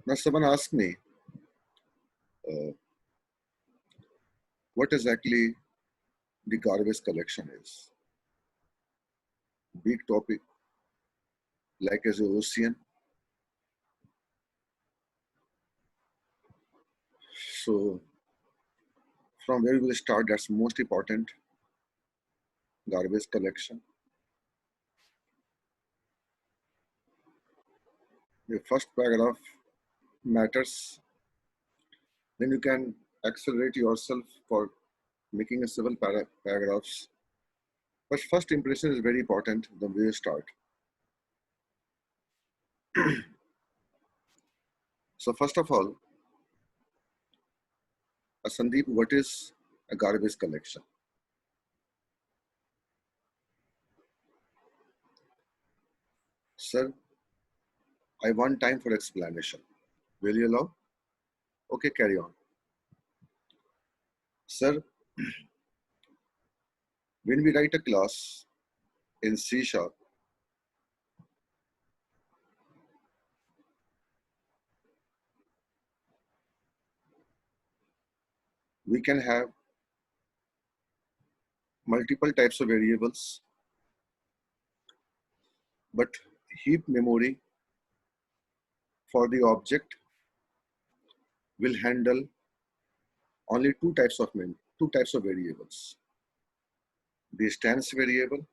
Now, someone asked me, uh, what exactly the garbage collection is. Big topic, like as an ocean. So, from where we will start, that's most important, garbage collection. The first paragraph matters, then you can accelerate yourself for making a several paragraphs. But first impression is very important, the way you start. So first of all, Sandeep, what is a garbage collection? Sir, I want time for explanation. Will you allow? Okay, carry on. Sir, when we write a class in C Sharp, we can have multiple types of variables, but heap memory for the object will handle only two types of variables: the stance variable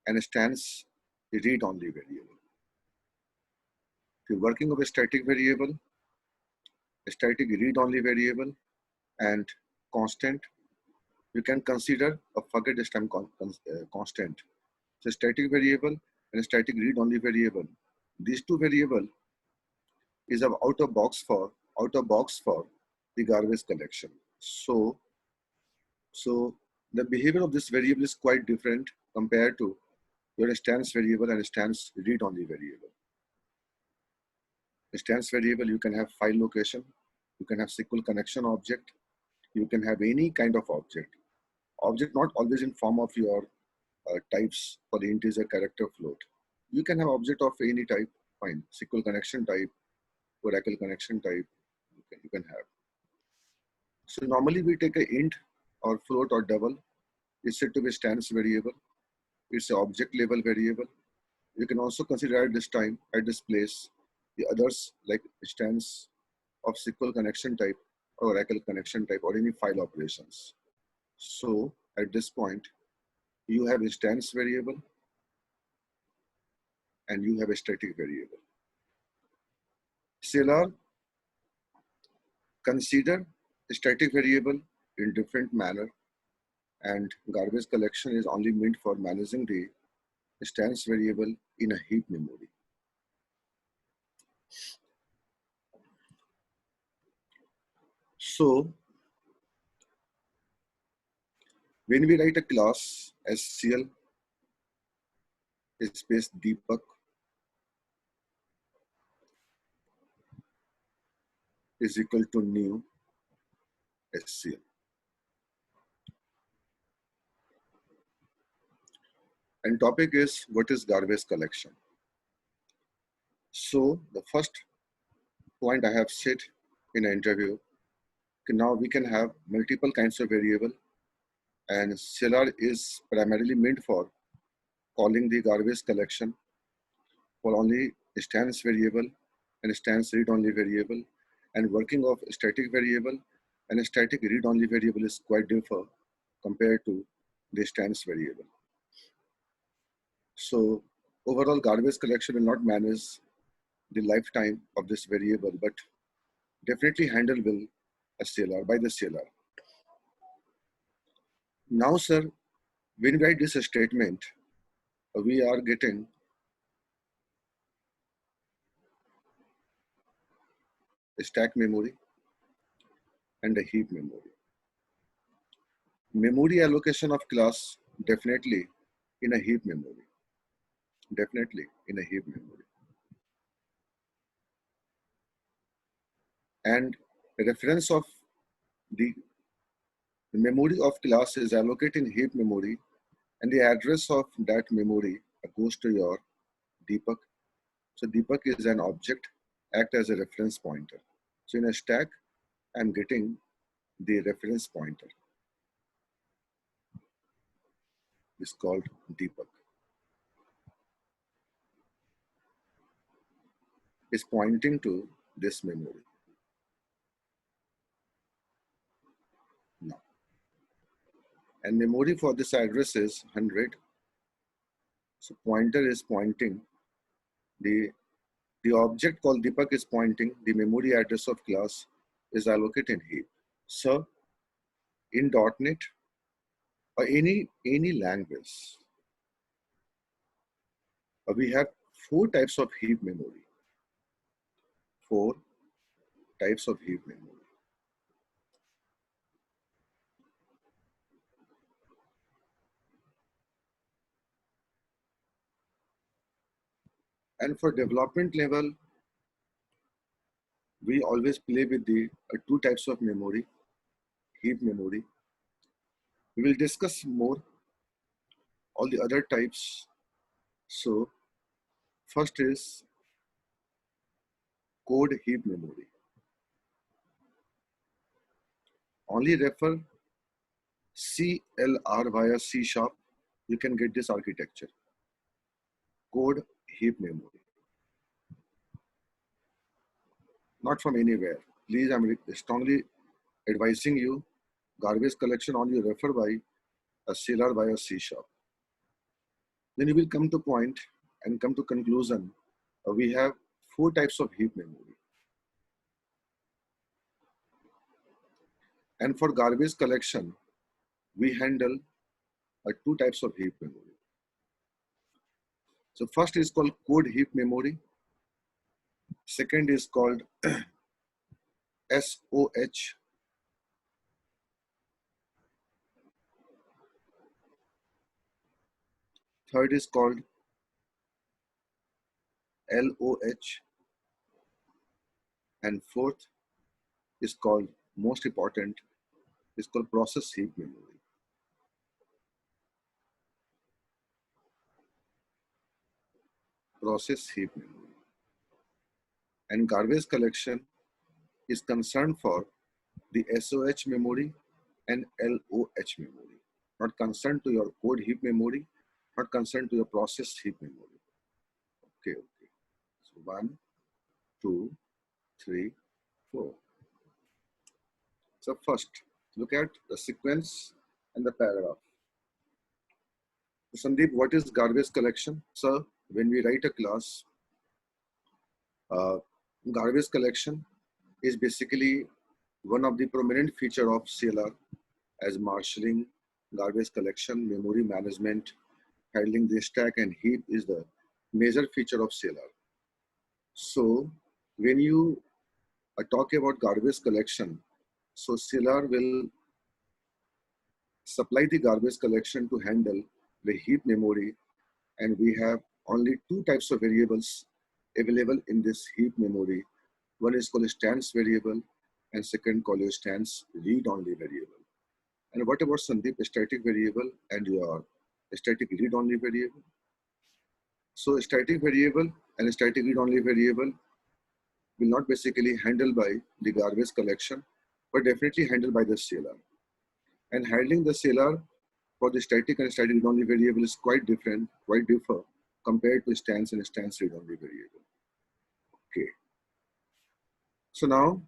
and stance read-only variable. The working of a static variable, a static read-only variable, and constant, you can consider a forget this time constant. So static variable and static read-only variable. These two variable is out of box for the garbage collection. So the behavior of this variable is quite different compared to your stance variable and stance read-only variable. Stance variable, you can have file location, you can have SQL connection object, you can have any kind of object. Object not always in form of your types for the integer, character, float. You can have object of any type, fine. SQL connection type, Oracle connection type, you can have. So normally we take a int or float or double. It's said to be stance variable. It's an object level variable. You can also consider at this time, at this place, the others like stance of SQL connection type or Oracle connection type or any file operations. So at this point, you have a stance variable and you have a static variable. CLR consider static variable in different manner, and garbage collection is only meant for managing the stance variable in a heap memory. So when we write a class SCL space Deepak is equal to new SCL. And topic is what is garbage collection. So the first point I have said in an interview, now we can have multiple kinds of variable, and CLR is primarily meant for calling the garbage collection for only stance variable and stance read-only variable, and working of static variable and static read-only variable is quite different compared to the stance variable. So overall garbage collection will not manage the lifetime of this variable, but definitely handle will a CLR by the CLR. Now, sir, when we write this statement, we are getting a stack memory and a heap memory. Memory allocation of class definitely in a heap memory. Definitely in a heap memory. And the reference of the memory of class is allocated in heap memory, and the address of that memory goes to your Deepak. So Deepak is an object act as a reference pointer. So in a stack, I'm getting the reference pointer. It's called Deepak. It's pointing to this memory. Now, and memory for this address is 100. So pointer is pointing, the object called Deepak is pointing, the memory address of class is allocated in heap. So in .NET or any language, we have 4 types of heap memory. 4 types of heap memory. And for development level, we always play with the 2 types of memory, heap memory. We will discuss more all the other types. So first is code heap memory. Only refer CLR via C#, you can get this architecture. Code heap memory. Not from anywhere. Please, I'm strongly advising you, garbage collection only refer by a CLR via C#. Then you will come to point and come to conclusion. We have 4 types of heap memory. And for garbage collection, we handle 2 types of heap memory. So first is called code heap memory. Second is called SOH. Third is called LOH. And fourth is called, most important, is called process heap memory. Process heap memory. And garbage collection is concerned for the SOH memory and LOH memory. Not concerned to your code heap memory, not concerned to your process heap memory. Okay. So 1, 2, 3, 4. So first, look at the sequence and the paragraph. Sandeep, what is garbage collection? So when we write a class, garbage collection is basically one of the prominent feature of CLR, as marshalling, garbage collection, memory management, handling the stack and heap is the major feature of CLR. So when you talk about garbage collection, so CLR will supply the garbage collection to handle the heap memory, and we have only 2 types of variables available in this heap memory. One is called a stance variable and second called a stance read-only variable. And what about Sandeep, static variable and your static read-only variable? So static variable and static read-only variable will not basically handled by the garbage collection, but definitely handled by the CLR. And handling the CLR for the static and static read-only variable is quite different, quite differ compared to stance and stance read-only variable. Okay. So now,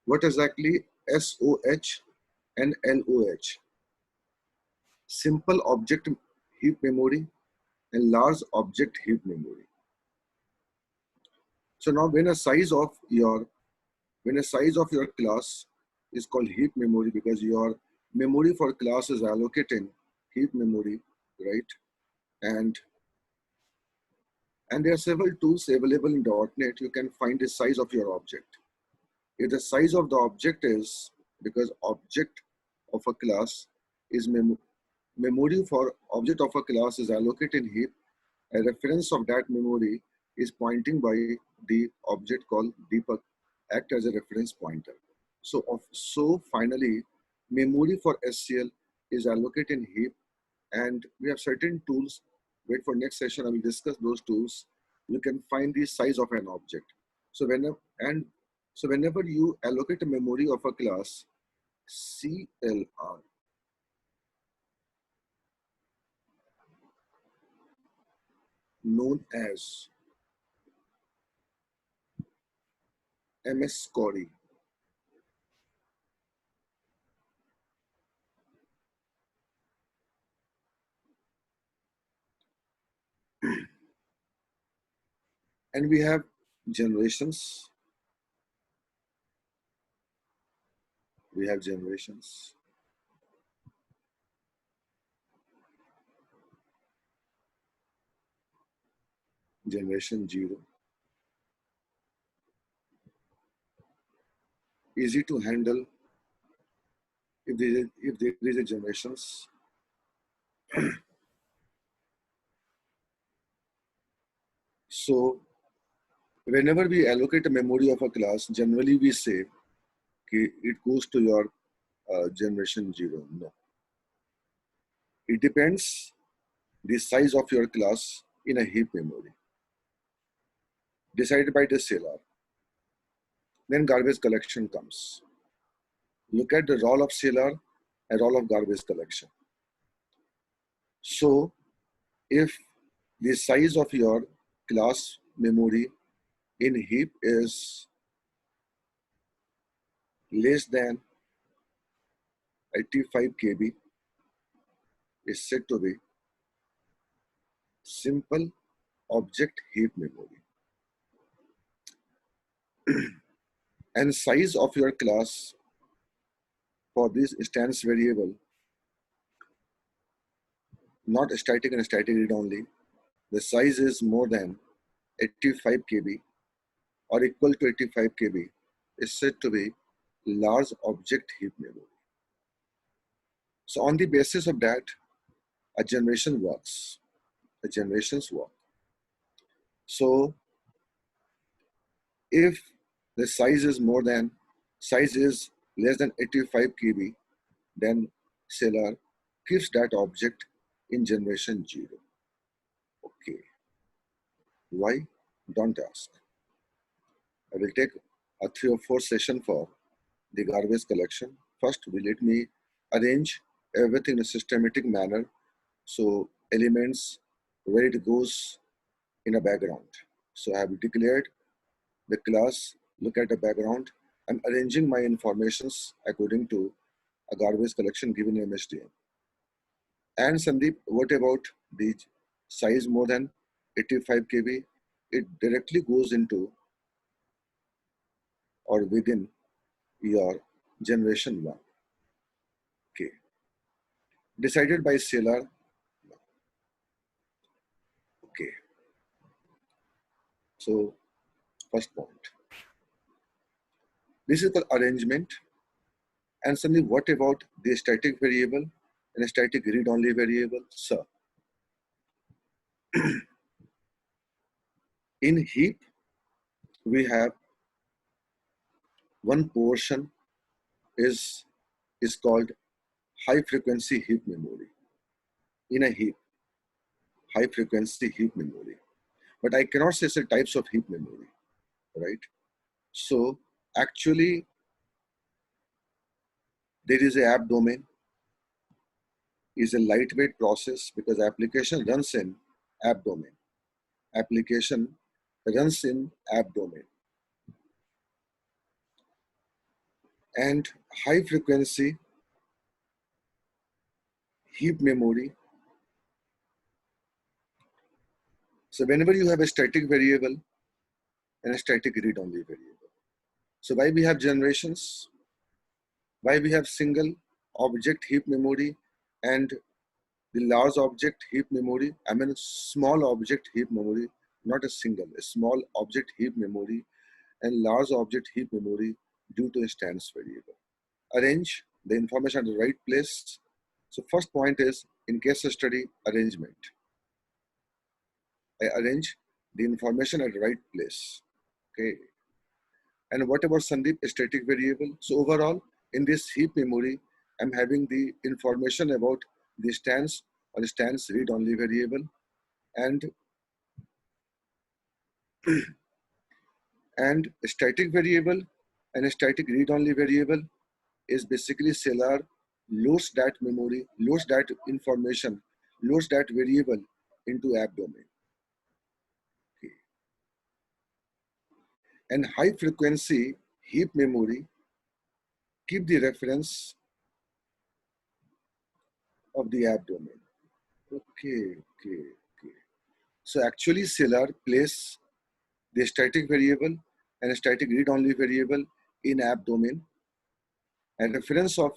what exactly SOH and LOH? Simple object heap memory and large object heap memory. So now when a size of your class is called heap memory, because your memory for class is allocating heap memory, right? And there are several tools available in .NET. You can find the size of your object. If the size of the object is, because object of a class is memory for object of a class is allocated in heap, a reference of that memory is pointing by the object called Deepak, act as a reference pointer. So finally, memory for SCL is allocated in heap, and we have certain tools. Wait for next session, I will discuss those tools. You can find the size of an object. So whenever you allocate a memory of a class CLR, known as MS Cori, and we have generations. We have generations. Generation 0. Easy to handle if there is a generations. So whenever we allocate a memory of a class, generally we say it goes to your generation 0. No, it depends the size of your class in a heap memory decided by the seller. Then garbage collection comes. Look at the role of seller and role of garbage collection. So if the size of your class memory in heap is less than 85 KB, is said to be simple object heap memory. And size of your class for this instance variable, not static and static read only, the size is more than 85 KB or equal to 85 KB, is said to be large object heap memory. So on the basis of that, a generation works. The generations work. So if the size is less than 85 KB, then seller keeps that object in generation 0. Okay. Why? Don't ask. I will take a 3 or 4 session for the garbage collection. First, let me arrange everything in a systematic manner. So elements where it goes in a background. So I have declared the class, look at the background. I'm arranging my informations according to a garbage collection given in MSDN. And Sandeep, what about the size more than 85 KB? It directly goes into or within your generation 1. Okay. Decided by seller. Okay. So first point. This is the arrangement. And Sandeep, what about the static variable and a static read-only variable? So in heap, we have one portion is called high frequency heap memory. In a heap, high frequency heap memory. But I cannot say the types of heap memory, right? So actually, there is a app domain, is a lightweight process because application runs in app domain. Application runs in app domain. And high frequency heap memory. So whenever you have a static variable and a static read-only variable. So why we have generations? Why we have single object heap memory and the large object heap memory? I mean small object heap memory, not a single, a small object heap memory and large object heap memory due to instance variable. Arrange the information at the right place. So first point is in case study arrangement. I arrange the information at the right place. Okay. And what about Sandeep static variable? So overall, in this heap memory, I'm having the information about the stance or stance read-only variable, and And a static variable and a static read-only variable is basically Celar loads that memory, loads that information, loads that variable into app domain. Okay. And high frequency heap memory keep the reference of the app domain. Okay, okay, okay. So actually Celar places the static variable and a static read-only variable in app domain, and reference of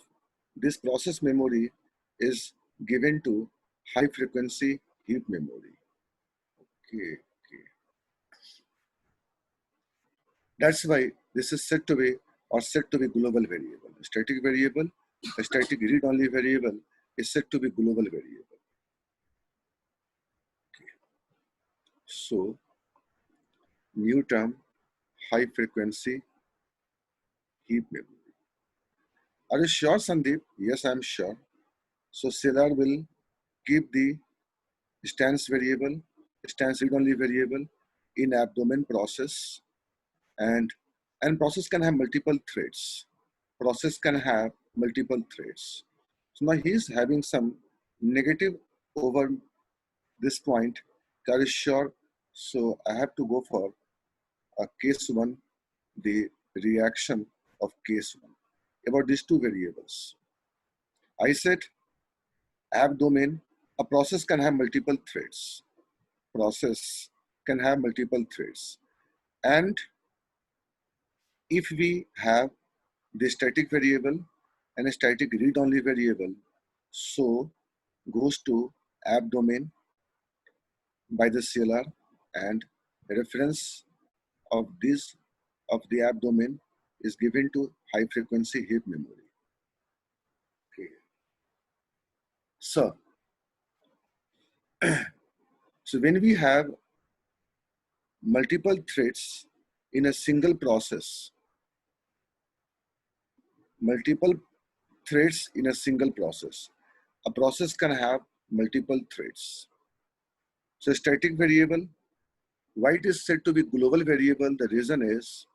this process memory is given to high frequency heap memory. Okay, okay. That's why this is said to be or said to be global variable. A static variable, a static read-only variable is said to be global variable. Okay. So new term, high frequency heap memory. Are you sure, Sandeep? Yes, I'm sure. So Celar will keep the stance variable, stance read-only variable in app domain process, and process can have multiple threads. Process can have multiple threads. So now he's having some negative over this point. Are you sure? So I have to go for a case one, the reaction of case one about these two variables. I said app domain, a process can have multiple threads. Process can have multiple threads. And if we have the static variable and a static read-only variable, so goes to app domain by the CLR, and reference of this of the app domain is given to high frequency heap memory. Okay. So, so when we have multiple threads in a single process, multiple threads in a single process, a process can have multiple threads. So static variable, why it is said to be global variable, the reason is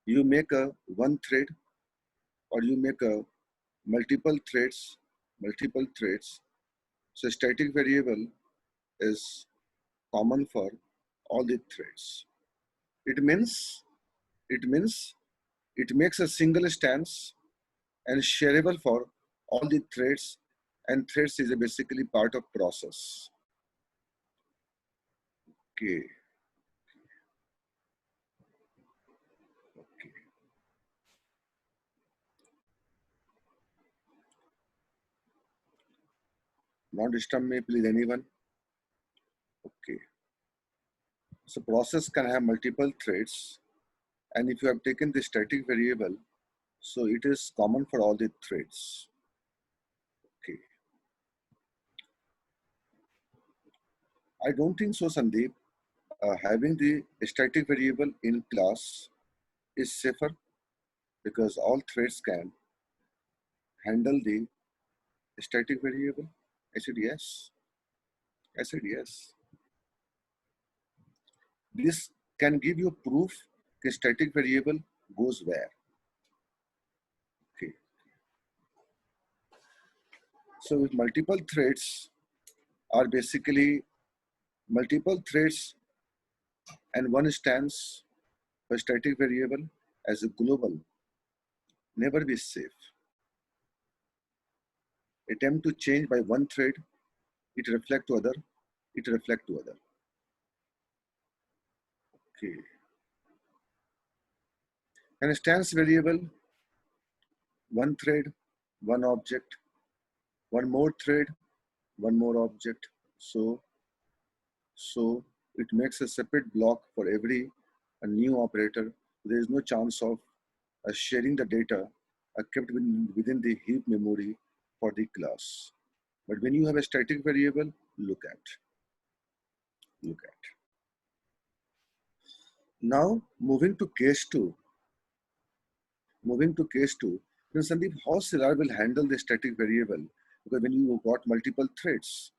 you make a one thread or you make a multiple threads. So static variable is common for all the threads. It means it makes a single stance and shareable for all the threads, and threads is basically part of process. Okay. Okay. Not disturb me, please, anyone. Okay. So process can have multiple threads, and if you have taken the static variable, so it is common for all the threads. Okay. I don't think so, Sandeep. Having the static variable in class is safer because all threads can handle the static variable. I said yes. I said yes. This can give you proof the static variable goes where. Okay. So with multiple threads are basically multiple threads and one stance for static variable as a global, never be safe. Attempt to change by one thread, it reflect to other, it reflect to other. Okay. And stance variable, one thread, one object, one more thread, one more object. So it makes a separate block for every a new operator. There is no chance of sharing the data kept within the heap memory for the class. But when you have a static variable, look at. Now moving to case two. Then Sandeep, how Celar will handle the static variable? Because when you got multiple threads,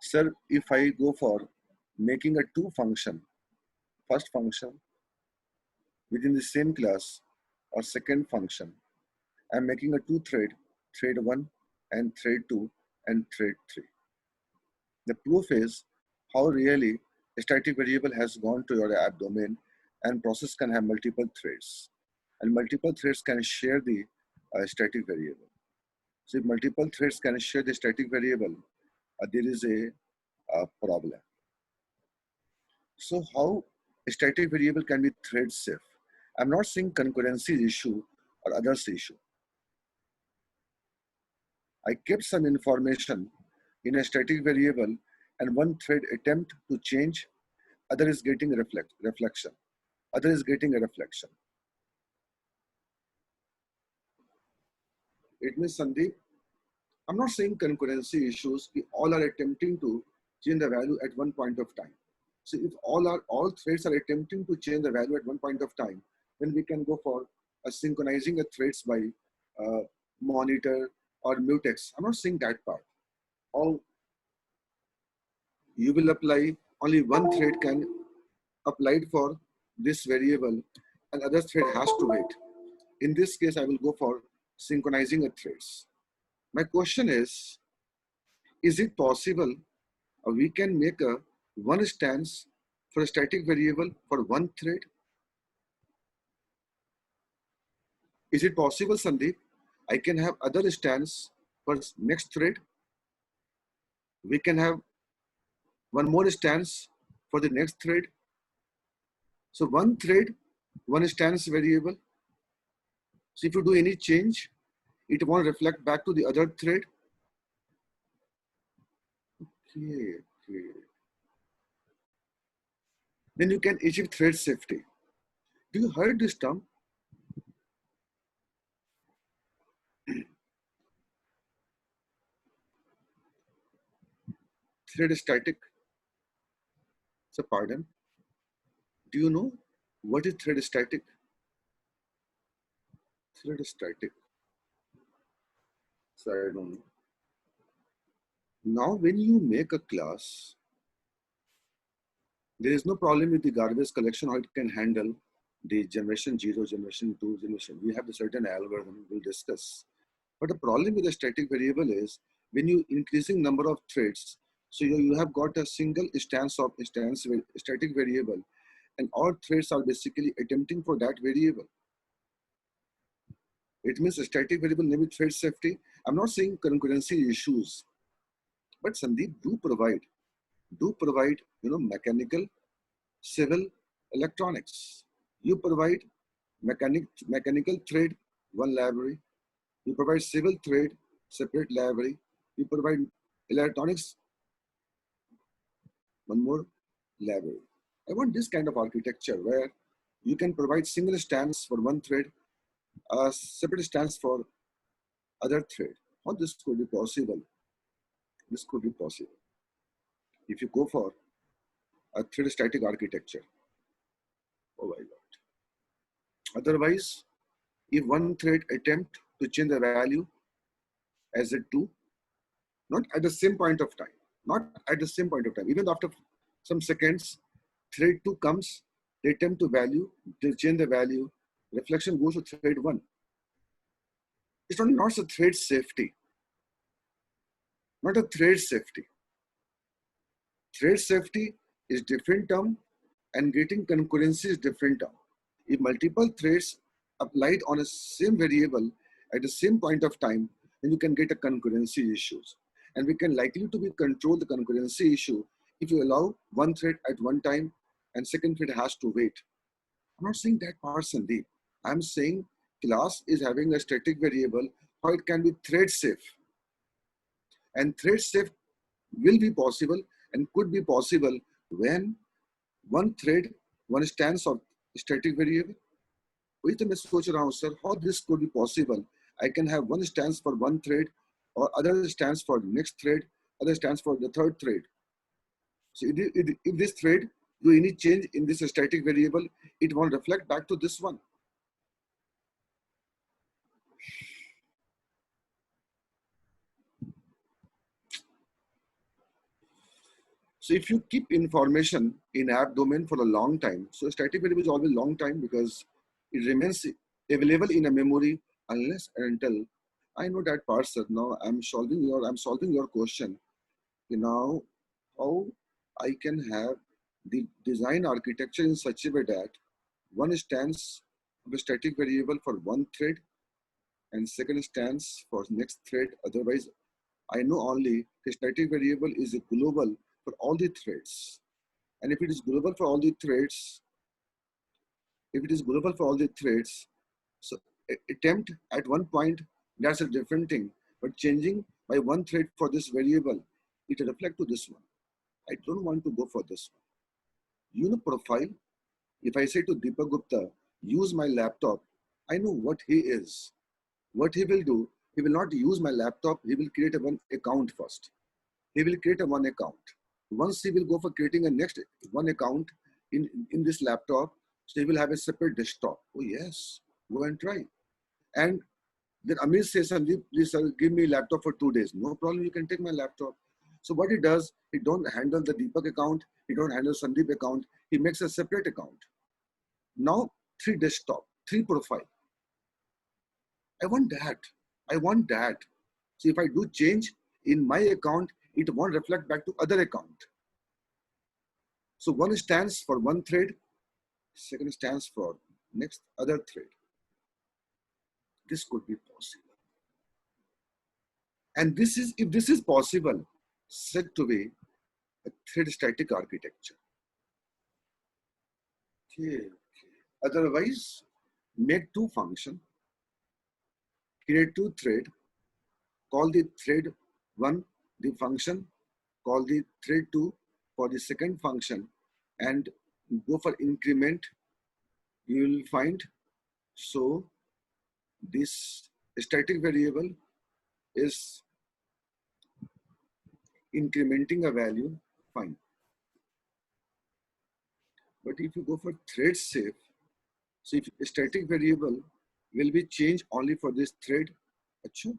sir, if I go for making a two function, first function within the same class or second function. I'm making a two thread, thread 1 and thread 2 and thread 3. The proof is how really a static variable has gone to your app domain and process can have multiple threads. And multiple threads can share the static variable. So if multiple threads can share the static variable, there is a problem. So how a static variable can be thread safe? I'm not saying concurrency issue or others issue. I kept some information in a static variable and one thread attempt to change, other is getting a reflection. Other is getting a reflection. It means Sandeep, I'm not saying concurrency issues, we all are attempting to change the value at one point of time. So if all threads are attempting to change the value at one point of time, then we can go for synchronizing the threads by monitor or mutex. I'm not saying that part. All you will apply, only one thread can apply for this variable and other thread has to wait. In this case, I will go for synchronizing the threads. My question is it possible we can make a one stance for a static variable for one thread? Is it possible, Sandeep? I can have other stance for next thread. We can have one more stance for the next thread. So one thread, one stance variable. So if you do any change, it won't reflect back to the other thread. Okay, okay. Then you can achieve thread safety. Do you heard this term? Thread static. So pardon. Do you know what is thread static? Thread static. So I don't know. Now when you make a class, there is no problem with the garbage collection, how it can handle the generation 0, generation 2, generation. We have a certain algorithm we'll discuss. But the problem with the static variable is when you increasing number of threads, so you have got a single static variable and all threads are basically attempting for that variable. It means a static variable limit thread safety. I'm not saying concurrency issues, but Sandeep do provide, mechanical, civil, electronics. You provide mechanical thread, one library. You provide civil thread, separate library. You provide electronics, one more library. I want this kind of architecture where you can provide single stance for one thread, a separate stance for other thread. How this could be possible? This could be possible if you go for a thread static architecture. Oh my God. Otherwise, if one thread attempt to change the value as a 2, not at the same point of time, even after some seconds, thread 2 comes, they attempt to they change the value, reflection goes to thread 1. It's not a thread safety, not a thread safety. Thread safety is different term and getting concurrency is different term. If multiple threads applied on a same variable at the same point of time, then you can get a concurrency issues. And we can likely to be control the concurrency issue if you allow one thread at one time and second thread has to wait. I'm not saying that part, Sandeep. I'm saying class is having a static variable, how it can be thread safe. And thread safe will be possible and could be possible when one thread, one stance of static variable. वही तो मैं सोच रहा हूँ sir, how this could be possible? I can have one stance for one thread, or other stance for the next thread, other stance for the third thread. So if this thread do any change in this static variable, it won't reflect back to this one. So if you keep information in app domain for a long time, so static variable is always long time because it remains available in a memory unless and until I know that parser. Now I'm solving your question. Now how I can have the design architecture in such a way that one stands of a static variable for one thread and second stands for next thread. Otherwise, I know only the static variable is global for all the threads. And if it is global for all the threads, so attempt at one point, that's a different thing. But changing by one thread for this variable, it reflect to this one. I don't want to go for this one. Profile. If I say to Deepak Gupta, use my laptop, I know what he is. What he will do, he will not use my laptop, he will create a one account first. He will create a one account. Once he will go for creating a next one account in this laptop, so he will have a separate desktop. Oh yes, go and try. And then Amit says, Sandeep, please sir, give me laptop for 2 days. No problem, you can take my laptop. So what he does, he don't handle the Deepak account, he don't handle Sandeep account, he makes a separate account. Now 3 desktop, 3 profile. I want that. I want that. So if I do change in my account, it won't reflect back to other account. So one stands for one thread, second stands for next other thread. This could be possible. And this is, if this is possible, said to be a thread static architecture. Okay. Otherwise, make 2 function, create 2 thread, call the thread 1 the function, call the thread 2 for the second function, and go for increment. You will find, so this static variable is incrementing a value, fine. But if you go for thread safe, so if static variable will be changed only for this thread, achha,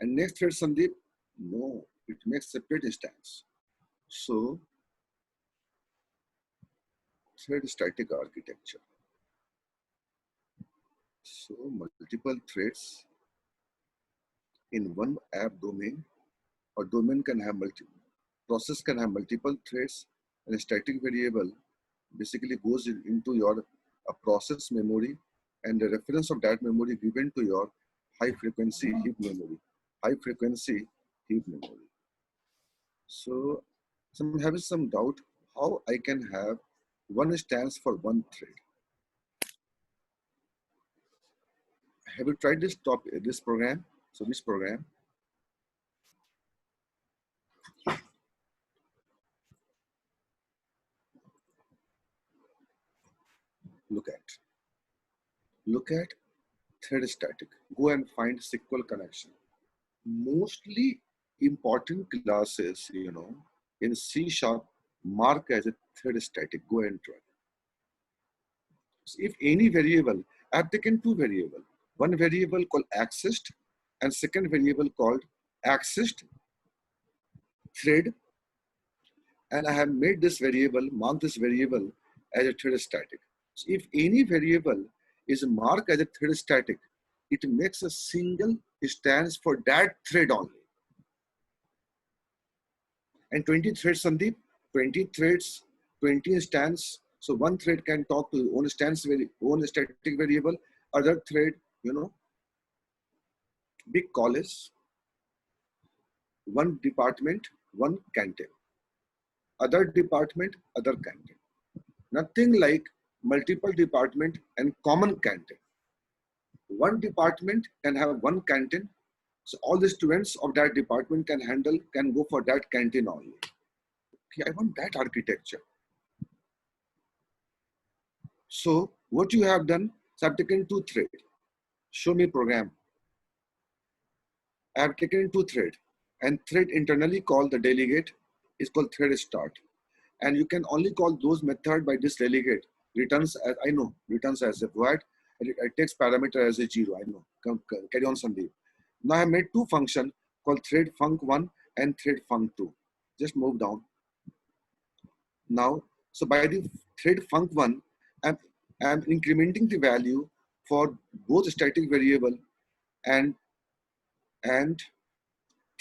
and next thread Sandeep, no, it makes separate instance. So thread static architecture. So multiple threads in one app domain, or domain can have process can have multiple threads, and a static variable basically goes into your process memory, and the reference of that memory given to your high frequency heap memory. High frequency heap memory. So I'm having some doubt how I can have one stands for one thread. Have you tried this program? So this program, look at thread static. Go and find SQL connection. Mostly important classes, in C# mark as a thread static. Go and try. So if any variable, I've taken 2 variables. One variable called accessed and second variable called accessed thread. And I have made this variable, marked this variable as a thread static. So if any variable is marked as a thread static, it makes a single stands for that thread only. And 20 threads, Sandeep, 20 threads, 20 instance. So one thread can talk to own own static variable, other thread, big college, one department, one canteen, other department, other canteen. Nothing like multiple department and common canteen. One department can have one canteen. So all the students of that department can go for that canteen only. Okay, I want that architecture. So what you have done, so I've taken 2 threads. Show me program. I have taken 2 threads, and thread internally called the delegate is called thread start. And you can only call those method by this delegate. Returns as I know, returns as a void, and it takes parameter as a 0. I know. Carry on, Sandeep. Now I have made 2 functions called thread func1 and thread func2. Just move down. now. So by the thread func1, I'm incrementing the value for both static variable and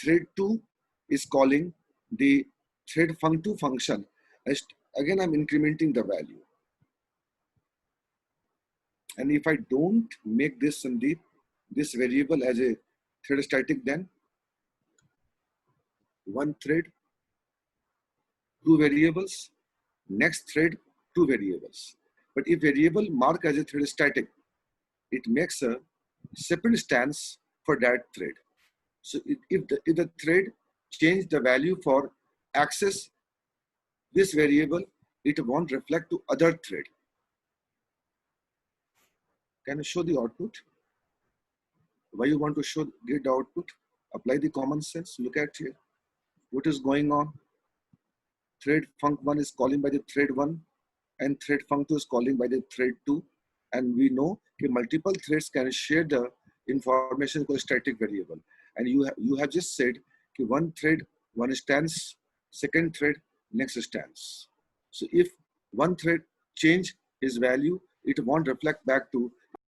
thread 2 is calling the thread func2 function. Again, I'm incrementing the value. And if I don't make this this variable as a thread static, then one thread, two variables, next thread, two variables. But if variable mark as a thread static, it makes a separate stance for that thread. So if the thread change the value for access this variable, it won't reflect to other thread. Can you show the output? Why you want to get the output? Apply the common sense. Look at here. What is going on? Thread func1 is calling by the thread 1 and thread func2 is calling by the thread 2. And we know that multiple threads can share the information called static variable. And you have just said that one thread, one stance, second thread, next stance. So if one thread change its value, it won't reflect back to